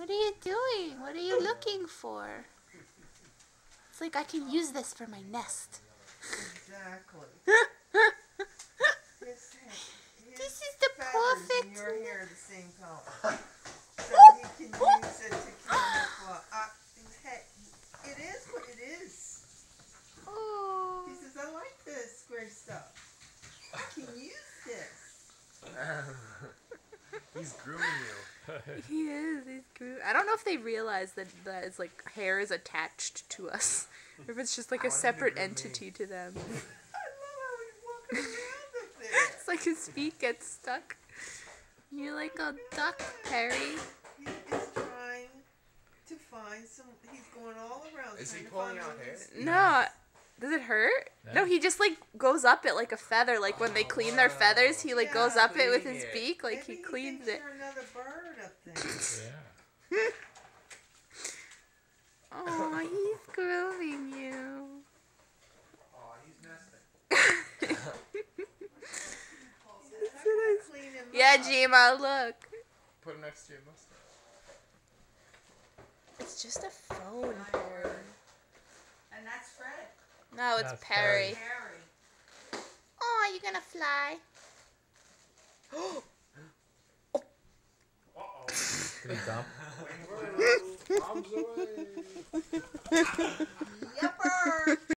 What are you doing? What are you looking for? It's like I can use this for my nest. Exactly. This is the perfect. And your hair are the same color. So he can use it to camouflage. It is what it is. Oh. He says, I like this gray stuff. I can use this. He's grooming you. He is. He's groovy. I don't know if they realize that it's like hair is attached to us, or if it's just like a separate entity to them. I love how he's walking around up there. It's like his feet get stuck. You're like a duck, Perry. He is trying to find some. He's going all around. Is he trying to pulling find out hair? No. Does it hurt? No, he just like goes up it like a feather. Like when they clean their feathers, he like goes up it with his beak. Like Maybe he cleans thinks it. you're another bird up there. Yeah. Oh, he's grooming you. Oh, he's nesting. Yeah, Gma, look. Put him next to your mustache. It's just a phone, Perry. And that's Fred. No, it's That's Perry. Harry. Oh, you gonna fly? Uh-oh. Did he dump? Arms away. Yupper.